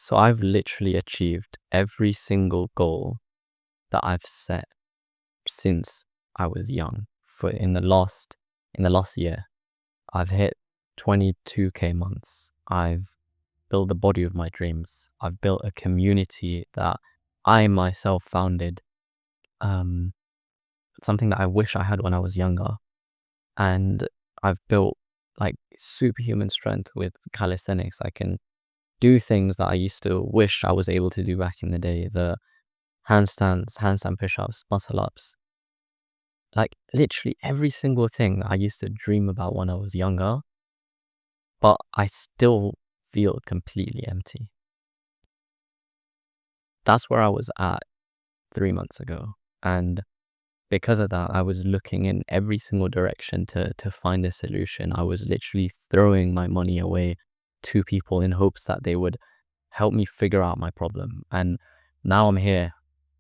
So I've literally achieved every single goal that I've set since I was young. For in the last year, I've hit 22K months. I've built the body of my dreams. I've built a community that I myself founded. Um, Something that I wish I had when I was younger. And I've built like superhuman strength with calisthenics. I can do things that I used to wish I was able to do back in the day. The handstand push-ups, muscle ups, like literally every single thing I used to dream about when I was younger, but I still feel completely empty. That's where I was at 3 months ago. And because of that, I was looking in every single direction to find a solution. I was literally throwing my money away to people in hopes that they would help me figure out my problem. And now I'm here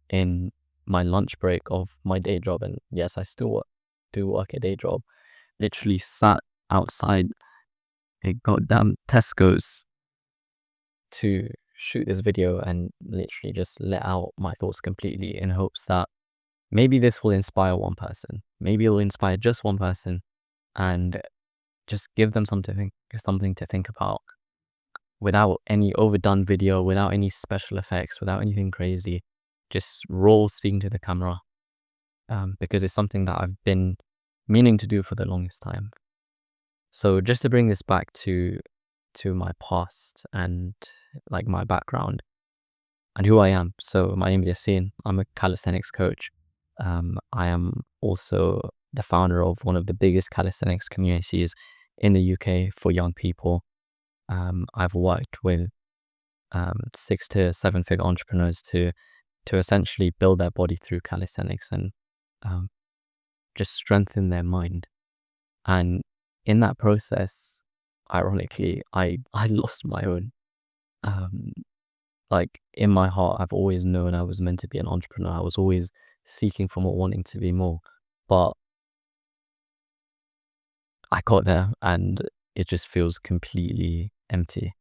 in my lunch break of my day job. And yes, I still do work a day job. Literally sat outside a goddamn Tesco's to shoot this video and literally just let out my thoughts completely in hopes that maybe this will inspire one person. Maybe it'll inspire just one person and just give them something to think about without any overdone video, without any special effects, without anything crazy. Just raw speaking to the camera, because it's something that I've been meaning to do for the longest time. So just to bring this back to my past and like my background and who I am. So my name is Yassine. I'm a calisthenics coach. I am also the founder of one of the biggest calisthenics communities in the UK for young people. I've worked with 6 to 7 figure entrepreneurs to essentially build their body through calisthenics and just strengthen their mind. And in that process, ironically, I lost my own. Like in my heart, I've always known I was meant to be an entrepreneur. I was always seeking for more, wanting to be more. But I got there and it just feels completely empty.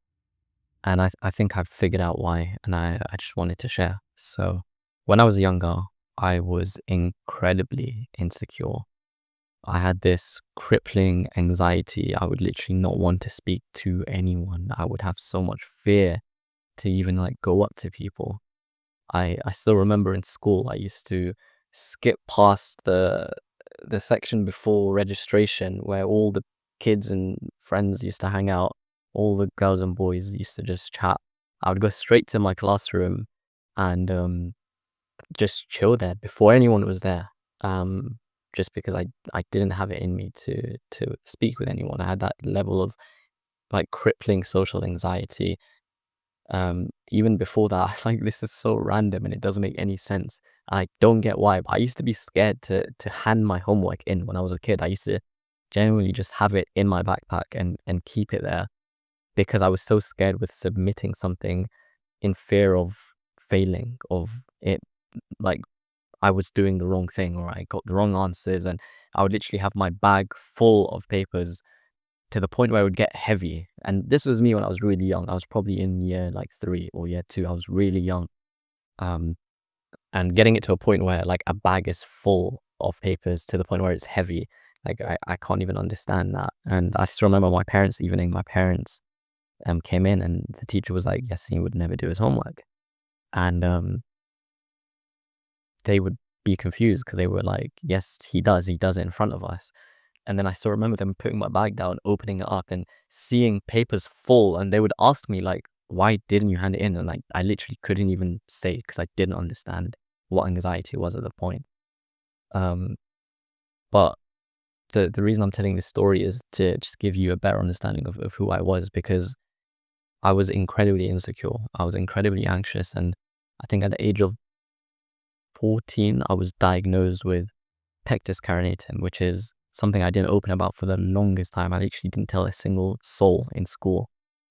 And I think I've figured out why, and I just wanted to share. So when I was younger, I was incredibly insecure. I had this crippling anxiety. I would literally not want to speak to anyone. I would have so much fear to even like go up to people. I still remember in school I used to skip past the section before registration where all the kids and friends used to hang out. All the girls and boys used to just chat. I would go straight to my classroom and just chill there before anyone was there. Just because I didn't have it in me to speak with anyone. I had that level of like crippling social anxiety. Even before that, I like this is so random and it doesn't make any sense. I don't get why, but I used to be scared to hand my homework in when I was a kid. I used to genuinely just have it in my backpack and keep it there because I was so scared with submitting something in fear of failing, of it like I was doing the wrong thing or I got the wrong answers, and I would literally have my bag full of papers to the point where it would get heavy. And this was me when I was really young. I was probably in year like 3 or year 2. I was really young. And getting it to a point where like a bag is full of papers to the point where it's heavy, like I can't even understand that. And I still remember my parents' evening. My parents came in and the teacher was like, yes, he would never do his homework. And they would be confused because they were like, yes, he does it in front of us. And then I still remember them putting my bag down, opening it up and seeing papers full. And they would ask me like, why didn't you hand it in? And like, I literally couldn't even say it because I didn't understand what anxiety was at the point. But the reason I'm telling this story is to just give you a better understanding of who I was, because I was incredibly insecure. I was incredibly anxious. And I think at the age of 14, I was diagnosed with pectus carinatum, which is something I didn't open about for the longest time. I literally didn't tell a single soul in school.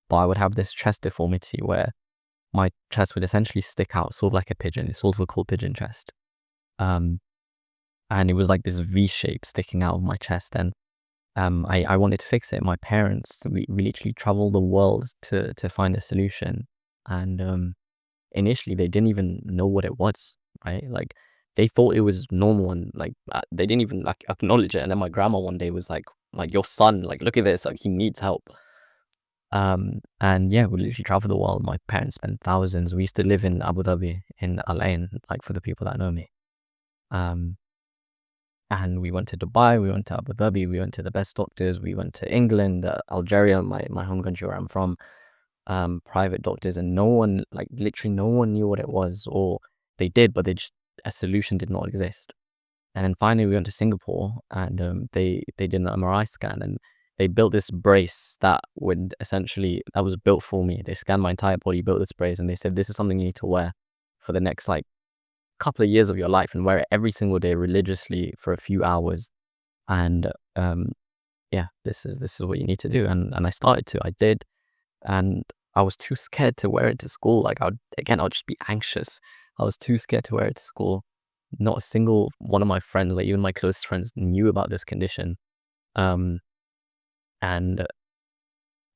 But I would have this chest deformity where my chest would essentially stick out, sort of like a pigeon. It's also called pigeon chest. And it was like this V shape sticking out of my chest. And I wanted to fix it. My parents, we literally traveled the world to find a solution. and initially they didn't even know what it was, right? Like they thought it was normal, and like they didn't even like acknowledge it. And then my grandma one day was like your son, like look at this, like he needs help. And yeah, we literally traveled the world. My parents spent thousands. We used to live in Abu Dhabi, in Al Ain, like for the people that know me. Um, and we went to Dubai, we went to Abu Dhabi, we went to the best doctors, we went to England, Algeria, my home country where I'm from, private doctors, and no one, like literally no one knew what it was, or they did, but a solution did not exist. And then finally we went to Singapore, and they did an MRI scan, and they built this brace that was built for me. They scanned my entire body, built this brace, and they said, this is something you need to wear for the next like couple of years of your life, and wear it every single day religiously for a few hours. And yeah, this is what you need to do. And I started to, I did, and I was too scared to wear it to school. Like I'll just be anxious. I was too scared to wear it to school. Not a single one of my friends, like even my closest friends, knew about this condition. And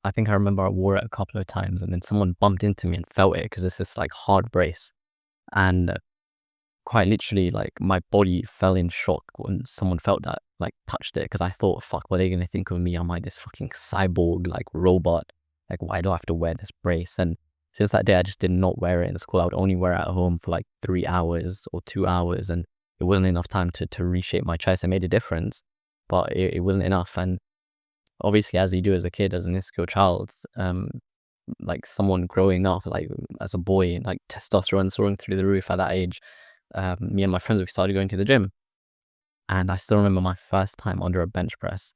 I think I remember I wore it a couple of times, and then someone bumped into me and felt it, because it's this like hard brace. And quite literally, like my body fell in shock when someone felt that, like touched it, because I thought, fuck, what are they going to think of me? Am I this fucking cyborg, like robot? Like, why do I have to wear this brace? And since that day, I just did not wear it in school. I would only wear it at home for like 3 hours or 2 hours, and it wasn't enough time to reshape my chest. It made a difference, but it wasn't enough. And obviously, as you do as a kid, as an insecure child, like someone growing up, like as a boy, like testosterone soaring through the roof at that age, me and my friends, we started going to the gym. And I still remember my first time under a bench press.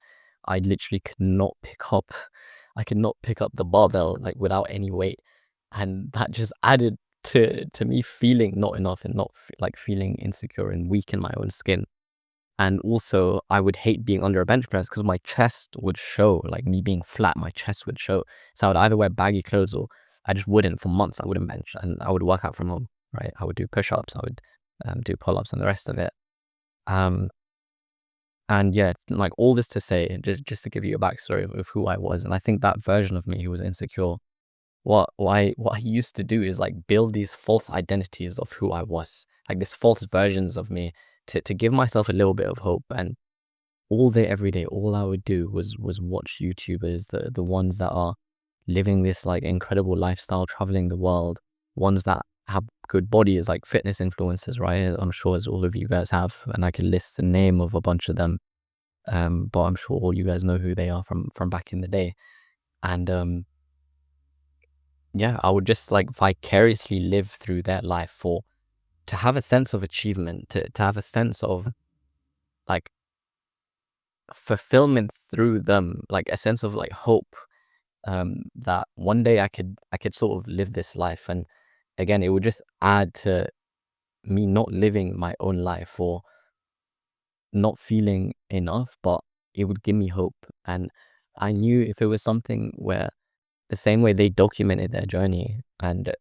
I literally could not pick up the barbell like without any weight. And that just added to me feeling not enough, and not like feeling insecure and weak in my own skin. And also I would hate being under a bench press, because my chest would show, like me being flat, my chest would show. So I would either wear baggy clothes, or I just wouldn't, for months I wouldn't bench, and I would work out from home, right? I would do push-ups, I would do pull-ups and the rest of it. And yeah, like all this to say, just to give you a backstory of who I was. And I think that version of me who was insecure, what I used to do is like build these false identities of who I was, like these false versions of me, to give myself a little bit of hope. And all day, every day, all I would do was watch YouTubers, the ones that are living this like incredible lifestyle, traveling the world, ones that have good bodies, like fitness influencers, right? I'm sure as all of you guys have, and I can list the name of a bunch of them. But I'm sure all you guys know who they are from back in the day. And yeah, I would just like vicariously live through their life, for to have a sense of achievement, to have a sense of like fulfillment through them, like a sense of like hope, that one day I could sort of live this life. And again, it would just add to me not living my own life, or not feeling enough, but it would give me hope. And I knew if it was something where, the same way they documented their journey, and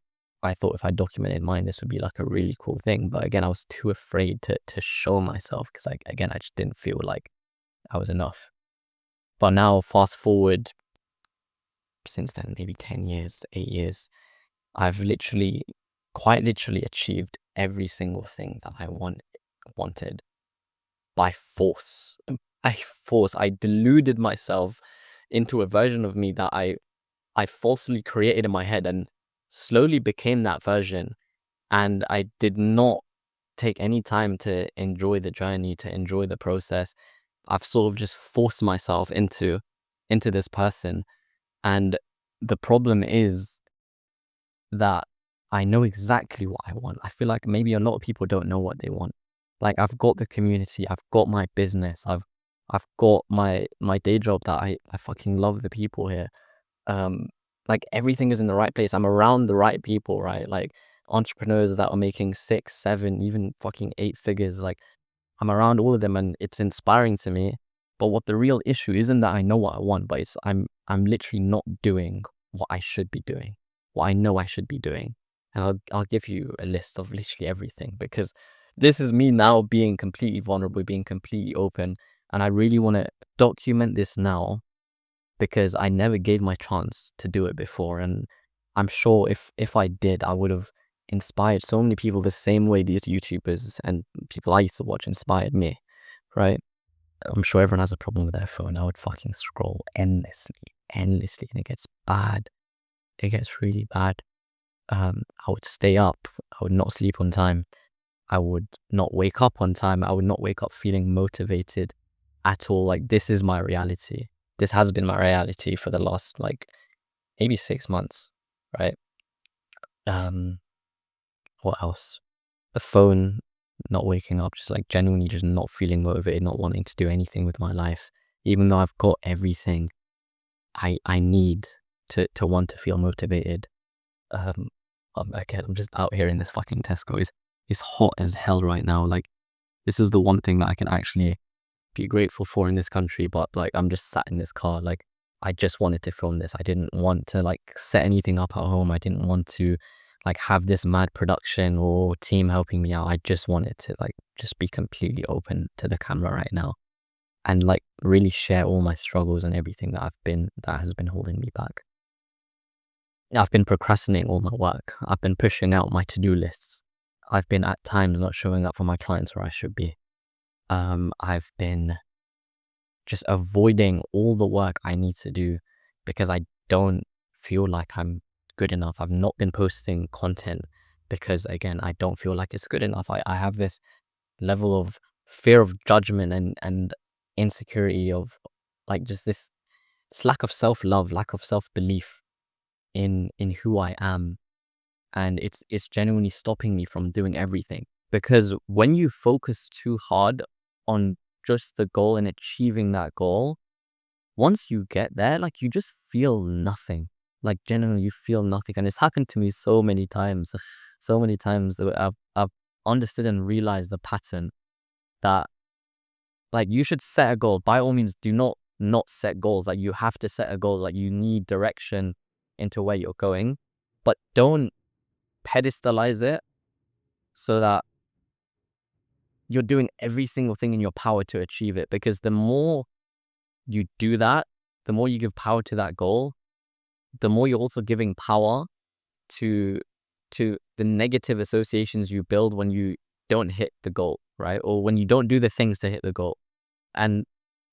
I thought if I documented mine, this would be like a really cool thing. But again, I was too afraid to show myself, because I just didn't feel like I was enough. But now, fast forward, since then, maybe 10 years, 8 years, I've quite literally achieved every single thing that I wanted by force. I deluded myself into a version of me that I falsely created in my head, and slowly became that version. And I did not take any time to enjoy the journey, to enjoy the process. I've sort of just forced myself into this person. And the problem is that I know exactly what I want. I feel like maybe a lot of people don't know what they want. Like I've got the community, I've got my business, I've got my day job that I fucking love the people here. Um, like everything is in the right place. I'm around the right people, right? Like entrepreneurs that are making 6, 7, even fucking 8 figures. Like I'm around all of them, and it's inspiring to me. But what the real issue isn't that I know what I want, but it's I'm literally not doing what I should be doing, what I know I should be doing. And I'll give you a list of literally everything, because this is me now being completely vulnerable, being completely open, and I really want to document this now, because I never gave my chance to do it before. And I'm sure if I did, I would have inspired so many people the same way these YouTubers and people I used to watch inspired me, right? I'm sure everyone has a problem with their phone. I would fucking scroll endlessly, and it gets bad. It gets really bad. I would stay up. I would not sleep on time. I would not wake up on time. I would not wake up feeling motivated at all. Like, this is my reality. This has been my reality for the last, like, maybe 6 months, right? Um, what else? The phone, not waking up, just like genuinely just not feeling motivated, not wanting to do anything with my life, even though I've got everything I need to want to feel motivated. Um, again, I'm just out here in this fucking Tesco. It's hot as hell right now. Like, this is the one thing that I can actually be grateful for in this country. But like, I'm just sat in this car. Like, I just wanted to film this. I didn't want to like set anything up at home. I didn't want to like have this mad production or team helping me out. I just wanted to like just be completely open to the camera right now and like really share all my struggles and everything that has been holding me back. I've been procrastinating all my work. I've been pushing out my to-do lists. I've been at times not showing up for my clients where I should be. I've been just avoiding all the work I need to do because I don't feel like I'm good enough. I've not been posting content because, again, I don't feel like it's good enough. I have this level of fear of judgment and insecurity of like just this lack of self-love, lack of self-belief in who I am. And it's genuinely stopping me from doing everything. Because when you focus too hard on just the goal and achieving that goal, once you get there, like, you just feel nothing. Like, genuinely, you feel nothing. And it's happened to me so many times. So many times that I've understood and realized the pattern that, like, you should set a goal. By all means, do not set goals. Like, you have to set a goal. Like, you need direction into where you're going. But don't pedestalize it so that you're doing every single thing in your power to achieve it. Because the more you do that, the more you give power to that goal, the more you're also giving power to the negative associations you build when you don't hit the goal, right? Or when you don't do the things to hit the goal. And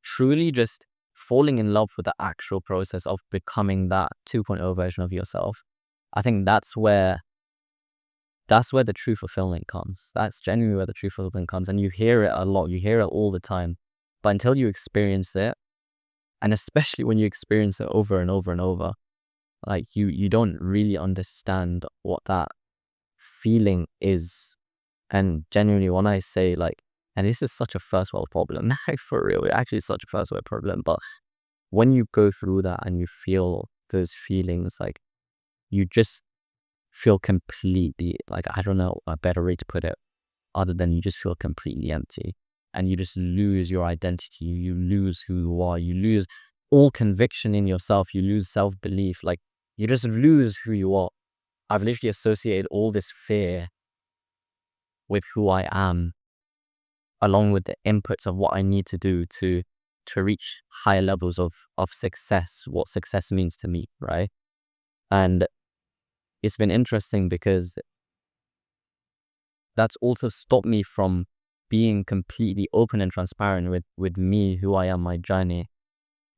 truly just falling in love with the actual process of becoming that 2.0 version of yourself. I think that's where the true fulfillment comes. That's genuinely where the true fulfillment comes. And you hear it a lot. You hear it all the time. But until you experience it, and especially when you experience it over and over and over, like, you don't really understand what that feeling is. And genuinely, when I say, like, and this is such a first world problem, like, for real, it actually is such a first world problem. But when you go through that and you feel those feelings, like, you just feel completely, like, I don't know a better way to put it other than you just feel completely empty, and you just lose your identity. You lose who you are. You lose all conviction in yourself. You lose self-belief. Like, you just lose who you are. I've literally associated all this fear with who I am, along with the inputs of what I need to do to reach higher levels of success, what success means to me, right? And it's been interesting because that's also stopped me from being completely open and transparent with me, who I am, my journey.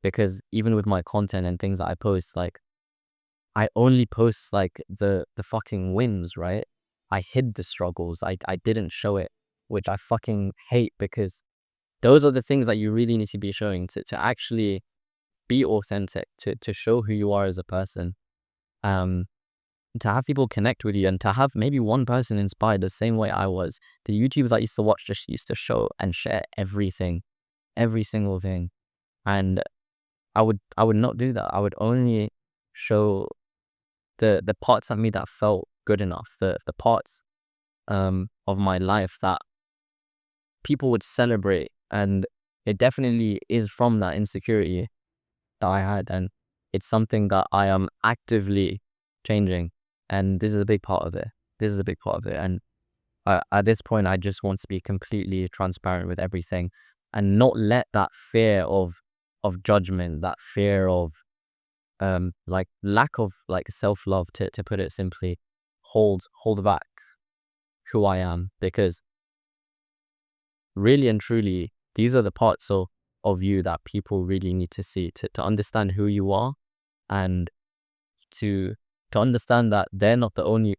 Because even with my content and things that I post, like, I only post like the fucking wins, right? I hid the struggles. I didn't show it, which I fucking hate, because those are the things that you really need to be showing to actually be authentic, to show who you are as a person. To have people connect with you, and to have maybe one person inspired the same way I was. The YouTubers I used to watch just used to show and share everything, every single thing. And I would not do that. I would only show the parts of me that felt good enough, the parts of my life that people would celebrate. And it definitely is from that insecurity that I had, and it's something that I am actively changing. And this is a big part of it. And at this point, I just want to be completely transparent with everything, and not let that fear of judgment, that fear of like lack of like self-love, to put it simply, hold back who I am. Because really and truly, these are the parts of you that people really need to see, to understand who you are, and to understand that they're not the only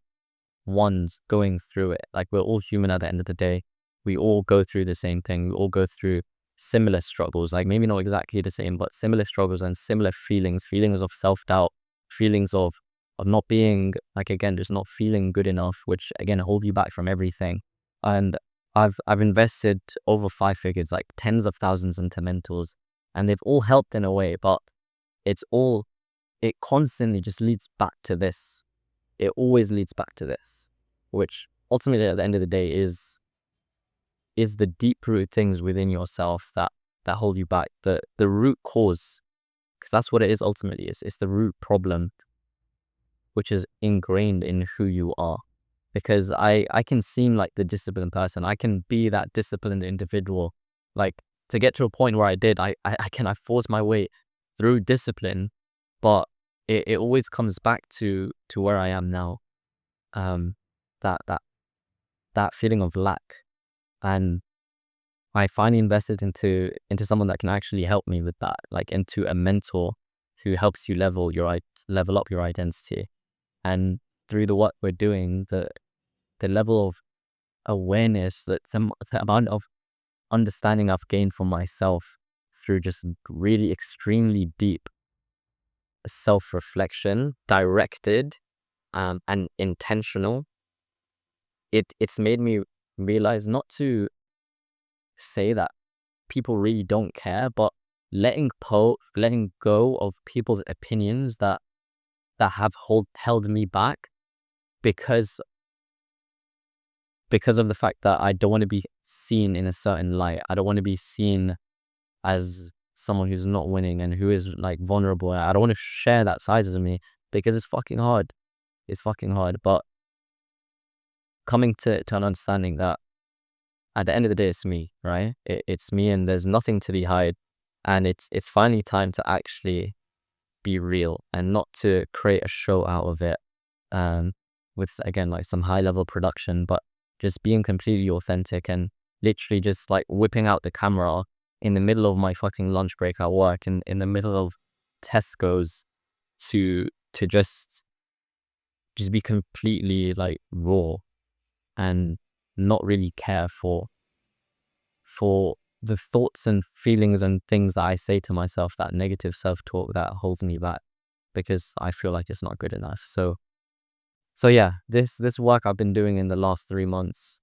ones going through it. Like, we're all human at the end of the day. We all go through the same thing. We all go through similar struggles, like maybe not exactly the same, but similar struggles and similar feelings of self-doubt, feelings of not being, like, again, just not feeling good enough, which again hold you back from everything. And I've invested over 5 figures, like tens of thousands, into mentors, and they've all helped in a way, but it constantly just leads back to this. It always leads back to this, which ultimately at the end of the day is the deep root things within yourself that hold you back, the root cause, because that's what it is ultimately. It's the root problem, which is ingrained in who you are. Because I can seem like the disciplined person. I can be that disciplined individual. Like, to get to a point where I did, I forced my way through discipline, but it always comes back to where I am now. That feeling of lack. And I finally invested into someone that can actually help me with that, like into a mentor who helps you level up your identity. And through the work we're doing, the level of awareness, the amount of understanding I've gained for myself through just really extremely deep self-reflection, directed and intentional, it's made me realize not to say that people really don't care, but letting go of people's opinions that have held me back, because of the fact that I don't want to be seen in a certain light. I don't want to be seen as someone who's not winning and who is like vulnerable. I don't want to share that side of me, because it's fucking hard. It's fucking hard. But coming to an understanding that at the end of the day, it's me, right? It's me, and there's nothing to be hide. And it's finally time to actually be real, and not to create a show out of it, with, again, like some high level production, but just being completely authentic, and literally just like whipping out the camera in the middle of my fucking lunch break at work, and in the middle of Tesco's, to just be completely like raw, and not really care for the thoughts and feelings and things that I say to myself, that negative self-talk that holds me back, because I feel like it's not good enough. So yeah, this work I've been doing in the last 3 months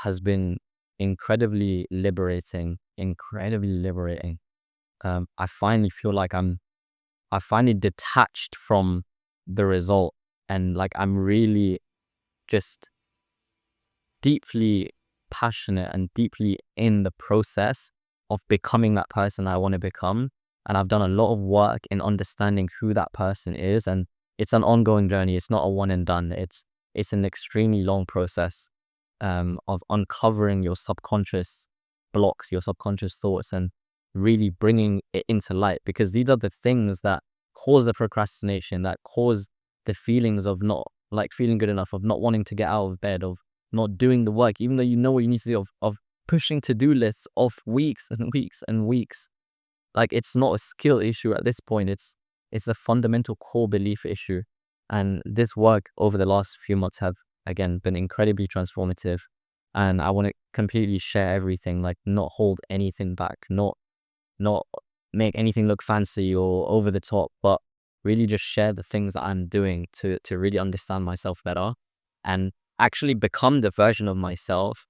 has been incredibly liberating. I finally feel like I finally detached from the result, and like I'm really just deeply passionate and deeply in the process of becoming that person I want to become. And I've done a lot of work in understanding who that person is, and it's an ongoing journey. It's not a one and done. It's an extremely long process of uncovering your subconscious blocks, your subconscious thoughts, and really bringing it into light, because these are the things that cause the procrastination, that cause the feelings of not like feeling good enough, of not wanting to get out of bed, of not doing the work, even though you know what you need to do, of pushing to-do lists of weeks and weeks and weeks. Like, it's not a skill issue at this point. It's a fundamental core belief issue. And this work over the last few months have, again, been incredibly transformative. And I want to completely share everything, like not hold anything back, not make anything look fancy or over the top, but really just share the things that I'm doing to really understand myself better, and actually become the version of myself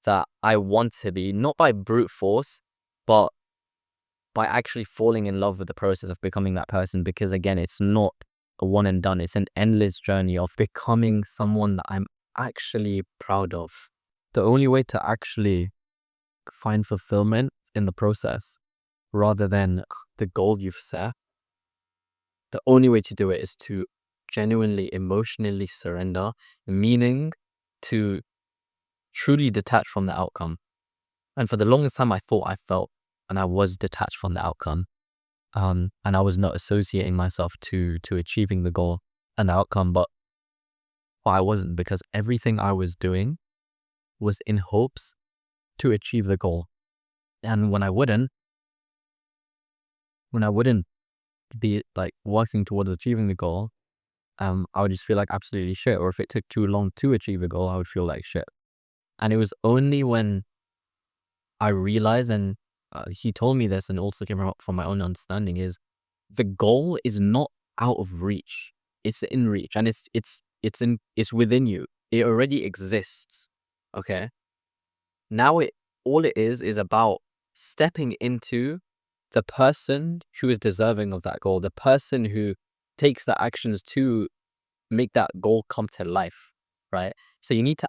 that I want to be, not by brute force, but by actually falling in love with the process of becoming that person. Because again, it's not a one and done. It's an endless journey of becoming someone that I'm actually proud of. The only way to actually find fulfillment in the process, rather than the goal you've set, the only way to do it is to genuinely emotionally surrender, meaning to truly detach from the outcome. And for the longest time, I thought I felt and I was detached from the outcome. And I was not associating myself to achieving the goal and the outcome, but I wasn't, because everything I was doing was in hopes to achieve the goal. And when I wouldn't be like working towards achieving the goal, I would just feel like absolutely shit. Or if it took too long to achieve a goal, I would feel like shit. And it was only when I realized, and he told me this, and also came from my own understanding, is the goal is not out of reach. It's in reach, and it's within you. It already exists. Okay. Now all it is about stepping into the person who is deserving of that goal, the person who takes the actions to make that goal come to life, right? So you need to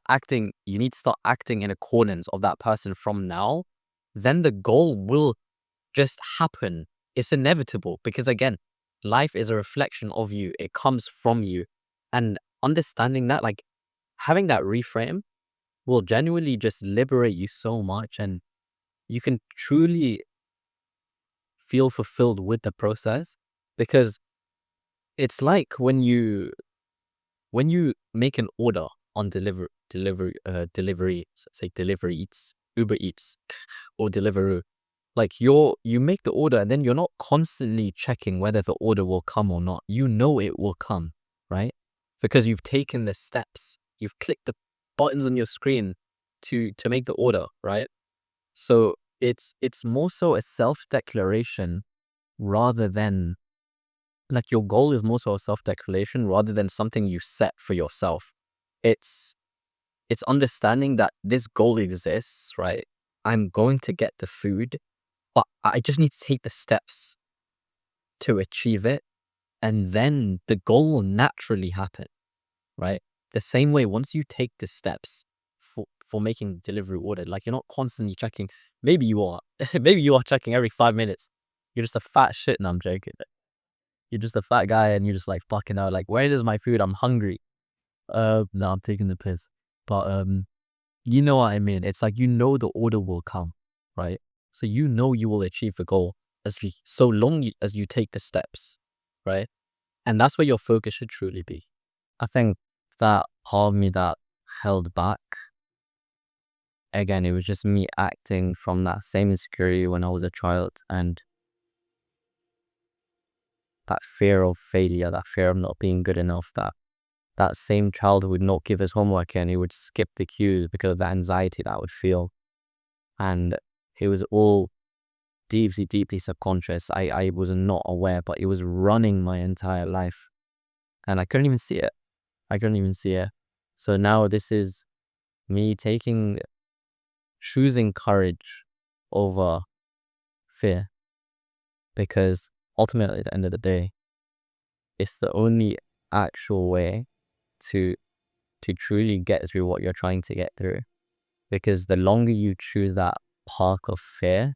start acting in accordance of that person from now. Then the goal will just happen. It's inevitable, because again, life is a reflection of you. It comes from you. And understanding that, like having that reframe, will genuinely just liberate you so much, and you can truly feel fulfilled with the process. Because it's like when you make an order on delivery, say Delivery Eats, Uber Eats, or Deliveroo. Like you make the order, and then you're not constantly checking whether the order will come or not. You know it will come, right? Because you've taken the steps. You've clicked the buttons on your screen to make the order, right? So it's more so a self-declaration, rather than like your goal is more so a self-declaration rather than something you set for yourself. It's understanding that this goal exists, right? I'm going to get the food, but I just need to take the steps to achieve it, and then the goal will naturally happen, right? The same way, once you take the steps for making delivery order, like you're not constantly checking. Maybe you are. Maybe you are checking every 5 minutes. You're just a fat shit. No, I'm joking. You're just a fat guy, and you're just like fucking out. Like, where is my food? I'm hungry. No, I'm taking the piss. But you know what I mean. It's like, the order will come, right? So you will achieve the goal so long as you take the steps, right? And that's where your focus should truly be. I think that part of me that held back, again, it was just me acting from that same insecurity when I was a child, and that fear of failure, that fear of not being good enough, that same child would not give his homework and he would skip the cues because of the anxiety that I would feel. And it was all deeply, deeply subconscious. I was not aware, but it was running my entire life, and I couldn't even see it. So now this is me choosing courage over fear, because ultimately at the end of the day, it's the only actual way to truly get through what you're trying to get through. Because the longer you choose that path of fear,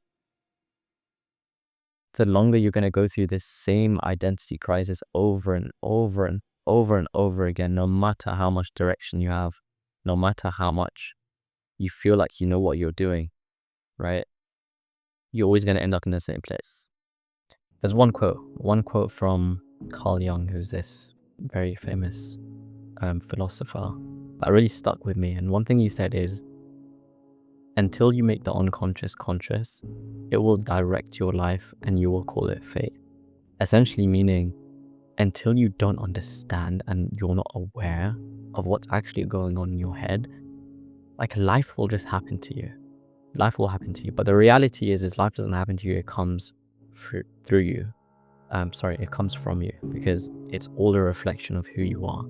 the longer you're going to go through this same identity crisis over and over and over and over again, no matter how much direction you have, no matter how much you feel like you know what you're doing, right? You're always going to end up in the same place. There's one quote from Carl Jung, who's this very famous philosopher, that really stuck with me. And one thing he said is, until you make the unconscious conscious, it will direct your life and you will call it fate. Essentially meaning, until you don't understand and you're not aware of what's actually going on in your head, like life will just happen to you. Life will happen to you. But the reality is life doesn't happen to you, it comes through you. It comes from you, because it's all a reflection of who you are.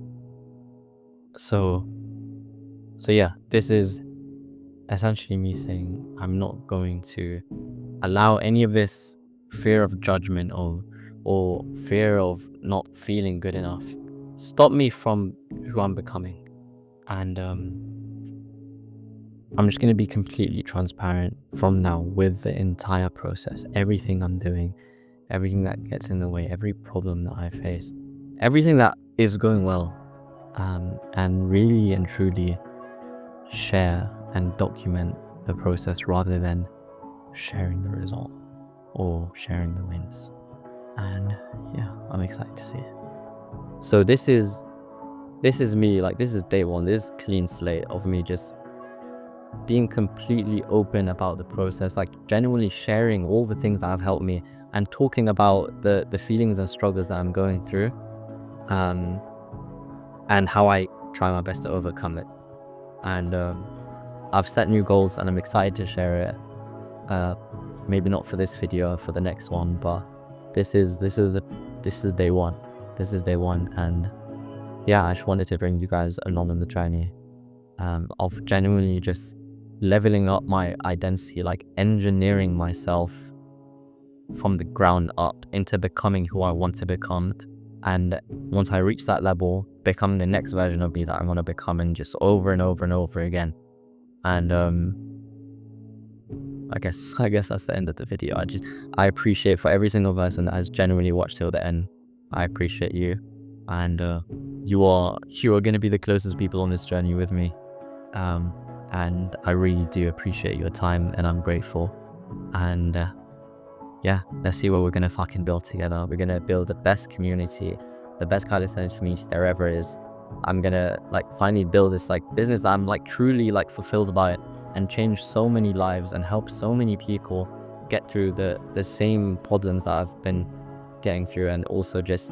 So yeah, this is essentially me saying, I'm not going to allow any of this fear of judgment or fear of not feeling good enough stop me from who I'm becoming. And I'm just going to be completely transparent from now with the entire process, everything I'm doing, everything that gets in the way, every problem that I face, everything that is going well, and really and truly share and document the process rather than sharing the result or sharing the wins. And yeah, I'm excited to see it. So this is me, like this is day one. This is clean slate of me just being completely open about the process, like genuinely sharing all the things that have helped me and talking about the feelings and struggles that I'm going through, um, and how I try my best to overcome it. And I've set new goals and I'm excited to share it. Maybe not for this video, for the next one, but this is day one. This is day one, and yeah, I just wanted to bring you guys along on the journey of genuinely just leveling up my identity, like engineering myself from the ground up into becoming who I want to become. And once I reach that level, becoming the next version of me that I want to become, and just over and over and over again. And I guess that's the end of the video. I appreciate for every single person that has genuinely watched till the end. I appreciate you, and you are going to be the closest people on this journey with me. And I really do appreciate your time, and I'm grateful. And yeah, let's see what we're gonna fucking build together. We're gonna build the best community, the best calisthenics community there ever is. I'm gonna like finally build this like business that I'm like truly like fulfilled by it, and change so many lives and help so many people get through the same problems that I've been getting through, and also just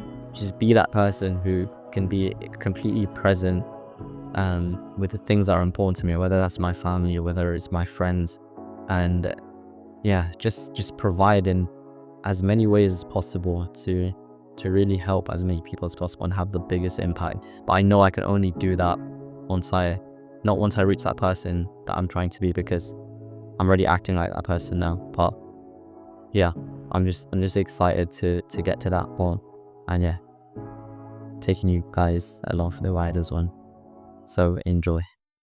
be that person who can be completely present with the things that are important to me, whether that's my family or whether it's my friends. And yeah, just provide in as many ways as possible to really help as many people as possible and have the biggest impact. But I know I can only do that once I reach that person that I'm trying to be, because I'm already acting like that person now. But yeah, I'm just excited to get to that point, and yeah, taking you guys along for the ride as well. So enjoy.